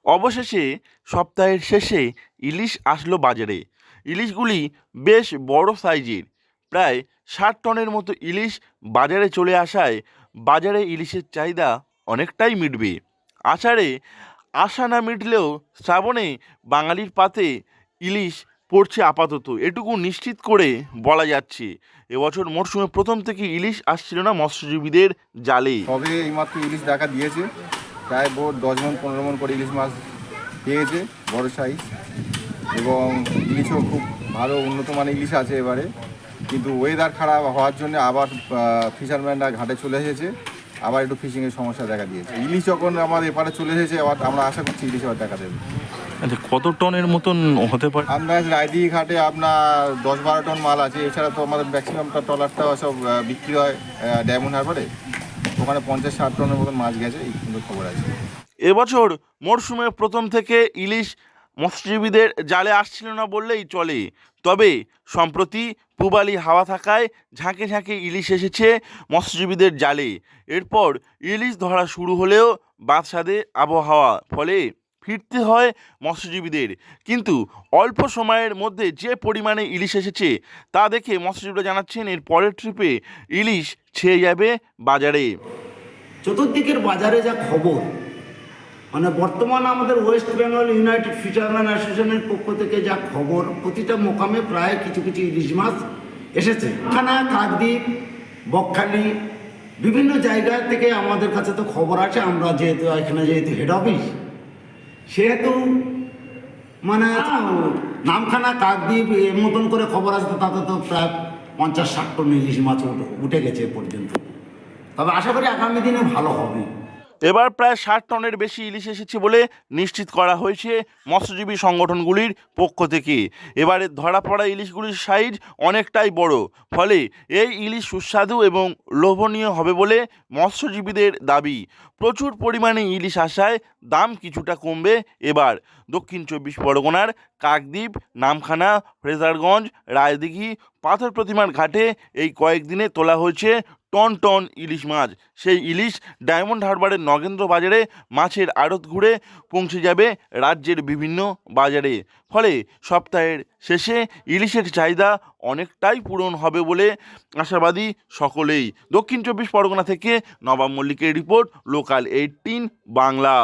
অবশেষে সপ্তাহের শেষে ইলিশ আসলো বাজারে। ইলিশগুলি বেশ বড় সাইজের, প্রায় 60 টনের মতো ইলিশ বাজারে চলে আসায় বাজারে ইলিশের চাহিদা অনেকটাই মিটবে। আষাঢ়ে আশা না মিটলেও শ্রাবণে বাঙালির পাতে ইলিশ পড়ছে আপাতত, এটুকু নিশ্চিত করে বলা যাচ্ছে। এবছর মরশুমে প্রথম থেকে ইলিশ আসছিল না মৎস্যজীবীদের জালে। তবে এইমাত্র ইলিশ দেখা দিয়েছে, প্রায় 10 মণ 15 মণ করে ইলিশ মাছ পেয়েছে, বড় সাইজ। এবং ইলিশও খুব ভালো উন্নত মানের ইলিশ আছে এবারে। কিন্তু ওয়েদার খারাপ হওয়ার জন্য আবার ফিশারম্যানরা ঘাটে চলে এসেছে, আবার একটু ফিশিংয়ের সমস্যা দেখা দিয়েছে। ইলিশ যখন আমাদের এপারে চলে এসেছে, আবার আমরা আশা করছি ইলিশ আবার দেখা দেবে। আচ্ছা, কত টনের মতন হতে পারে? আপনার রায়দিঘি ঘাটে আপনার 10-12 টন মাল আছে। এছাড়া তো আমাদের ম্যাক্সিমামটা ট্রলারটা সব বিক্রি হয় ডায়মন্ড হারবারে, ওখানে 50-60 টনের মতন মাছ গেছে, এই কিন্তু খবর আছে। এবছর মরশুমে প্রথম থেকে ইলিশ মৎস্যজীবীদের জালে আসছিল না বললেই চলে। তবে সম্প্রতি পূবালি হাওয়া থাকায় ঝাঁকে ঝাঁকে ইলিশ এসেছে মৎস্যজীবীদের জালে। এরপর ইলিশ ধরা শুরু হলেও বাদশাদে আবহাওয়া, ফলে ফিরতে হয় মৎস্যজীবীদের। কিন্তু অল্প সময়ের মধ্যে যে পরিমাণে ইলিশ এসেছে তা দেখে মৎস্যজীবীরা জানাচ্ছেন এর পরের ট্রিপে ইলিশ ছেয়ে যাবে বাজারে। চতুর্দিকের বাজারে যা খবর, মানে বর্তমান আমাদের ওয়েস্ট বেঙ্গল ইউনাইটেড ফিশারম্যান অ্যাসোসিয়েশনের পক্ষ থেকে যা খবর, প্রতিটা মোকামে প্রায় কিছু কিছু ইলিশ মাছ এসেছে। খানা, কাকদ্বীপ, বকখালি, বিভিন্ন জায়গা থেকে আমাদের কাছে তো খবর আছে। আমরা যেহেতু এখানে যেহেতু হেড অফিস, সেহেতু মানে নামখানা, কাকদ্বীপ এর মতন করে খবর আসতো, তাতে তো প্রায় 50-60 টন ইলিশ মাছ উঠে গেছে এ পর্যন্ত। তবে আশা করি আগামী দিনে ভালো হবে। এবার প্রায় 60 টনের বেশি ইলিশ এসেছে বলে নিশ্চিত করা হয়েছে মৎস্যজীবী সংগঠনগুলির পক্ষ থেকে। এবারে ধরা পড়া ইলিশগুলির সাইজ অনেকটাই বড়, ফলে এই ইলিশ সুস্বাদু এবং লোভনীয় হবে বলে মৎস্যজীবীদের দাবি। প্রচুর পরিমাণে ইলিশ আসায় দাম কিছুটা কমবে এবার। দক্ষিণ 24 পরগনার কাকদ্বীপ, নামখানা, ফ্রেজারগঞ্জ, রায়দিঘি, পাথর প্রতিমার ঘাটে এই কয়েকদিনে তোলা হয়েছে টন টন ইলিশ মাছ। সেই ইলিশ ডায়মন্ড হারবারের নগেন্দ্র বাজারে মাছের আড়ত ঘুরে পৌঁছে যাবে রাজ্যের বিভিন্ন বাজারে। ফলে সপ্তাহের শেষে ইলিশের চাহিদা অনেকটাই পূরণ হবে বলে আশাবাদী সকলেই। দক্ষিণ 24 পরগনা থেকে নবাব মল্লিকের রিপোর্ট, লোকাল 18 বাংলা।